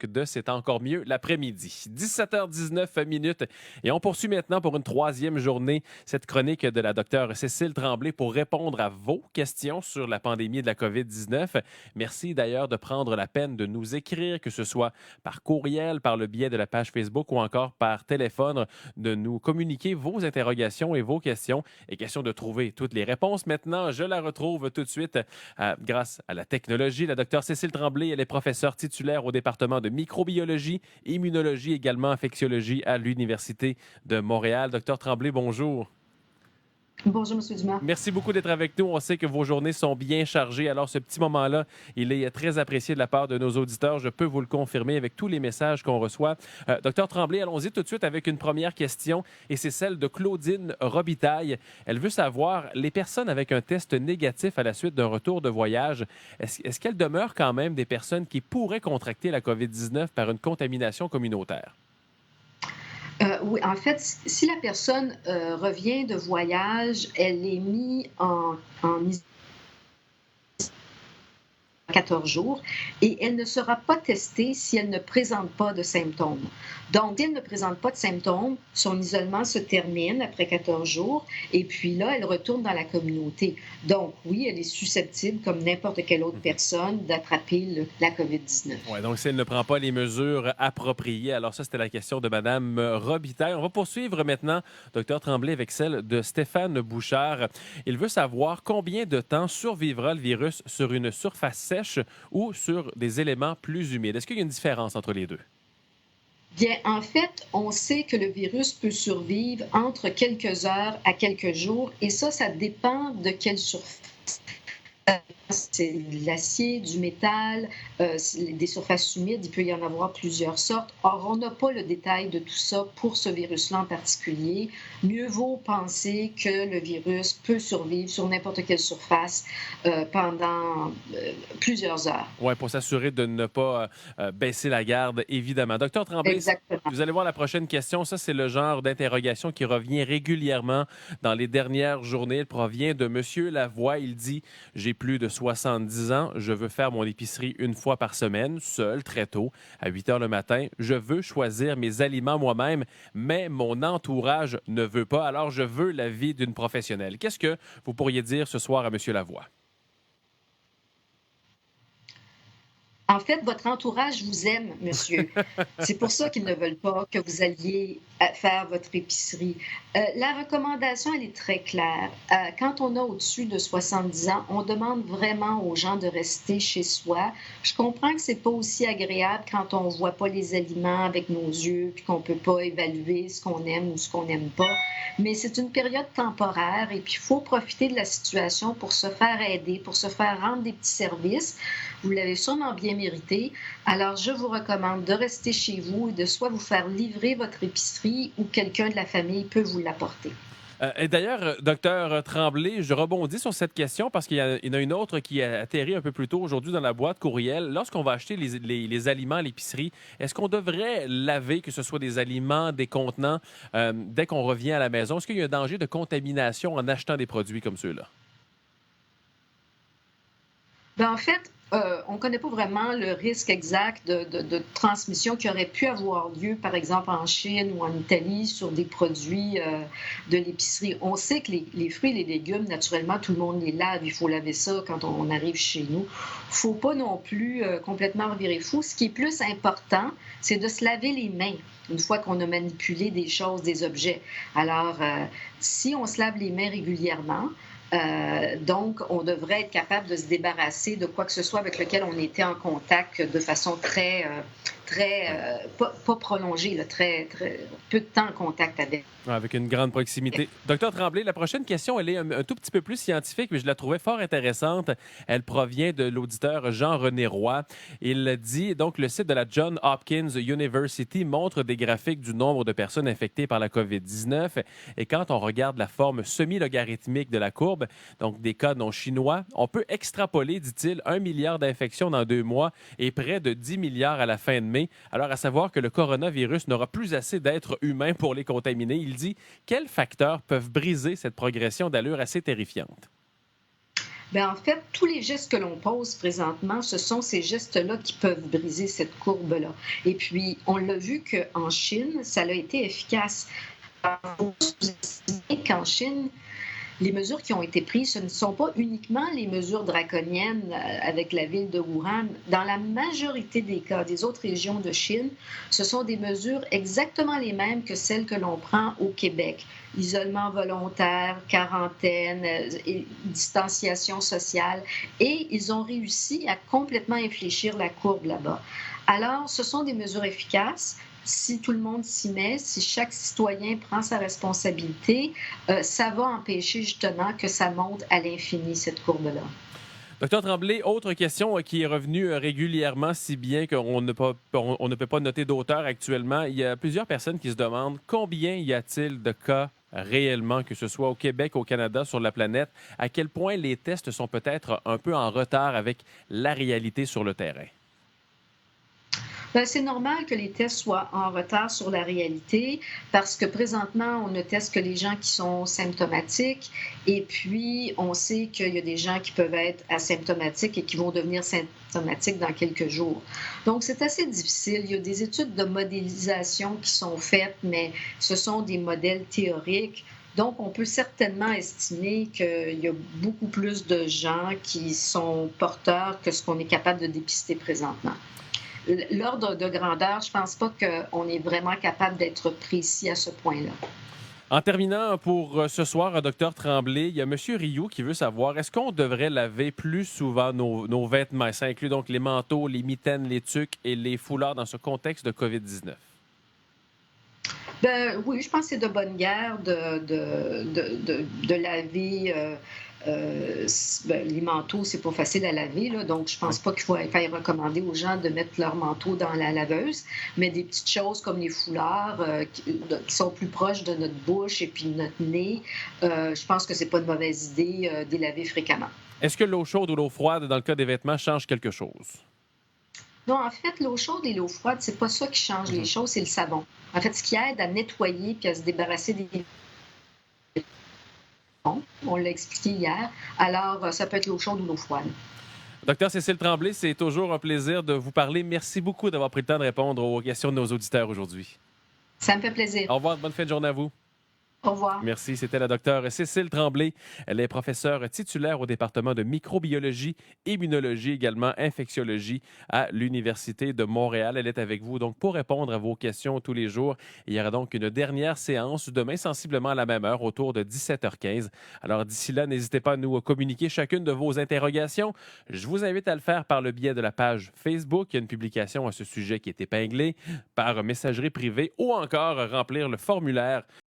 de C'est encore mieux l'après-midi. 17h19 minutes et on poursuit maintenant pour une troisième journée cette chronique de la docteure Cécile Tremblay pour répondre à vos questions sur la pandémie de la COVID-19. Merci d'ailleurs de prendre la peine de nous écrire, que ce soit par courriel, par le biais de la page Facebook ou encore par téléphone, de nous communiquer vos interrogations et vos questions. Et question de trouver toutes les réponses. Maintenant, je la retrouve tout de suite grâce à la technologie. La docteure Cécile Tremblay, elle est professeure titulaire au département de microbiologie, immunologie, également infectiologie à l'Université de Montréal. Docteur Tremblay, bonjour. Bonjour, M. Dumas. Merci beaucoup d'être avec nous. On sait que vos journées sont bien chargées. Alors, ce petit moment-là, il est très apprécié de la part de nos auditeurs. Je peux vous le confirmer avec tous les messages qu'on reçoit. Docteur Tremblay, allons-y tout de suite avec une première question. Et c'est celle de Claudine Robitaille. Elle veut savoir, les personnes avec un test négatif à la suite d'un retour de voyage, est-ce qu'elles demeurent quand même des personnes qui pourraient contracter la COVID-19 par une contamination communautaire? Oui, en fait, si la personne revient de voyage, elle est mise en 14 jours et elle ne sera pas testée si elle ne présente pas de symptômes. Donc, si elle ne présente pas de symptômes, son isolement se termine après 14 jours et puis là, elle retourne dans la communauté. Donc, oui, elle est susceptible, comme n'importe quelle autre personne, d'attraper la COVID-19. Oui, donc si elle ne prend pas les mesures appropriées. Alors ça, c'était la question de Mme Robitaille. On va poursuivre maintenant, docteur Tremblay, avec celle de Stéphane Bouchard. Il veut savoir combien de temps survivra le virus sur une surface sèche ou sur des éléments plus humides. Est-ce qu'il y a une différence entre les deux? Bien, en fait, on sait que le virus peut survivre entre quelques heures à quelques jours et ça dépend de quelle surface. C'est de l'acier, du métal, des surfaces humides, il peut y en avoir plusieurs sortes. Or, on n'a pas le détail de tout ça pour ce virus-là en particulier. Mieux vaut penser que le virus peut survivre sur n'importe quelle surface pendant plusieurs heures. Oui, pour s'assurer de ne pas baisser la garde, évidemment. Docteur Tremblay, Exactement. vous allez voir la prochaine question. Ça, c'est le genre d'interrogation qui revient régulièrement dans les dernières journées. Elle provient de Monsieur Lavoie. Il dit: j'ai plus de 70 ans. Je veux faire mon épicerie une fois par semaine, seul, très tôt, à 8 heures le matin. Je veux choisir mes aliments moi-même, mais mon entourage ne veut pas. Alors, je veux l'avis d'une professionnelle. Qu'est-ce que vous pourriez dire ce soir à Monsieur Lavoie? En fait, votre entourage vous aime, monsieur. C'est pour ça qu'ils ne veulent pas que vous alliez faire votre épicerie. La recommandation, elle est très claire. Quand on a au-dessus de 70 ans, on demande vraiment aux gens de rester chez soi. Je comprends que c'est pas aussi agréable quand on voit pas les aliments avec nos yeux, puis qu'on peut pas évaluer ce qu'on aime ou ce qu'on n'aime pas. Mais c'est une période temporaire et puis il faut profiter de la situation pour se faire aider, pour se faire rendre des petits services. Vous l'avez sûrement bien mérité. Alors, je vous recommande de rester chez vous et de soit vous faire livrer votre épicerie ou quelqu'un de la famille peut vous l'apporter. Et d'ailleurs, docteur Tremblay, je rebondis sur cette question parce qu'il y en a une autre qui a atterri un peu plus tôt aujourd'hui dans la boîte courriel. Lorsqu'on va acheter les aliments à l'épicerie, est-ce qu'on devrait laver, que ce soit des aliments, des contenants, dès qu'on revient à la maison? Est-ce qu'il y a un danger de contamination en achetant des produits comme ceux-là? Ben, en fait, on ne connaît pas vraiment le risque exact de transmission qui aurait pu avoir lieu, par exemple, en Chine ou en Italie sur des produits de l'épicerie. On sait que les fruits et les légumes, naturellement, tout le monde les lave. Il faut laver ça quand on arrive chez nous. Il ne faut pas non plus complètement revirer fou. Ce qui est plus important, c'est de se laver les mains une fois qu'on a manipulé des choses, des objets. Alors, si on se lave les mains régulièrement, donc, on devrait être capable de se débarrasser de quoi que ce soit avec lequel on était en contact de façon pas prolongée, là, très peu de temps en contact avec. Avec une grande proximité. Docteur Tremblay, la prochaine question, elle est un tout petit peu plus scientifique, mais je la trouvais fort intéressante. Elle provient de l'auditeur Jean-René Roy. Il dit, donc, le site de la Johns Hopkins University montre des graphiques du nombre de personnes infectées par la COVID-19. Et quand on regarde la forme semi-logarithmique de la courbe, donc des cas non chinois, on peut extrapoler, dit-il, 1 milliard d'infections dans 2 mois et près de 10 milliards à la fin de mai. Alors, à savoir que le coronavirus n'aura plus assez d'êtres humains pour les contaminer. Il dit: quels facteurs peuvent briser cette progression d'allure assez terrifiante? Ben, en fait, tous les gestes que l'on pose présentement, ce sont ces gestes-là qui peuvent briser cette courbe-là. Et puis, on l'a vu qu'en Chine, ça a été efficace. Il faut sous-estimer qu'en Chine, les mesures qui ont été prises, ce ne sont pas uniquement les mesures draconiennes avec la ville de Wuhan. Dans la majorité des cas des autres régions de Chine, ce sont des mesures exactement les mêmes que celles que l'on prend au Québec. Isolement volontaire, quarantaine, et distanciation sociale. Et ils ont réussi à complètement infléchir la courbe là-bas. Alors, ce sont des mesures efficaces. Si tout le monde s'y met, si chaque citoyen prend sa responsabilité, ça va empêcher justement que ça monte à l'infini, cette courbe-là. Docteur Tremblay, autre question qui est revenue régulièrement, si bien qu'on on ne peut pas noter d'auteur actuellement. Il y a plusieurs personnes qui se demandent combien y a-t-il de cas réellement, que ce soit au Québec, au Canada, sur la planète, à quel point les tests sont peut-être un peu en retard avec la réalité sur le terrain. Ben, c'est normal que les tests soient en retard sur la réalité parce que présentement, on ne teste que les gens qui sont symptomatiques et puis on sait qu'il y a des gens qui peuvent être asymptomatiques et qui vont devenir symptomatiques dans quelques jours. Donc, c'est assez difficile. Il y a des études de modélisation qui sont faites, mais ce sont des modèles théoriques. Donc, on peut certainement estimer qu'il y a beaucoup plus de gens qui sont porteurs que ce qu'on est capable de dépister présentement. L'ordre de grandeur, je ne pense pas qu'on est vraiment capable d'être précis à ce point-là. En terminant, pour ce soir, docteur Tremblay, il y a M. Rioux qui veut savoir, est-ce qu'on devrait laver plus souvent nos vêtements? Ça inclut donc les manteaux, les mitaines, les tuques et les foulards dans ce contexte de COVID-19. Ben, oui, je pense que c'est de bonne guerre de laver. Ben, les manteaux, c'est pas facile à laver, là, donc je Oui. pense pas qu'il faut faire recommander aux gens de mettre leur manteau dans la laveuse, mais des petites choses comme les foulards qui sont plus proches de notre bouche et puis de notre nez, je pense que c'est pas une mauvaise idée de les laver fréquemment. Est-ce que l'eau chaude ou l'eau froide, dans le cas des vêtements, change quelque chose? Non, en fait, l'eau chaude et l'eau froide, c'est pas ça qui change les Mhm. choses, c'est le savon. En fait, ce qui aide à nettoyer puis à se débarrasser des démons, on l'a expliqué hier. Alors, ça peut être l'eau chaude ou l'eau froide. Docteur Cécile Tremblay, c'est toujours un plaisir de vous parler. Merci beaucoup d'avoir pris le temps de répondre aux questions de nos auditeurs aujourd'hui. Ça me fait plaisir. Au revoir, bonne fin de journée à vous. Au revoir. Merci. C'était la docteure Cécile Tremblay. Elle est professeure titulaire au département de microbiologie, immunologie, également infectiologie à l'Université de Montréal. Elle est avec vous donc pour répondre à vos questions tous les jours. Il y aura donc une dernière séance demain, sensiblement à la même heure, autour de 17h15. Alors d'ici là, n'hésitez pas à nous communiquer chacune de vos interrogations. Je vous invite à le faire par le biais de la page Facebook. Il y a une publication à ce sujet qui est épinglée, par messagerie privée ou encore remplir le formulaire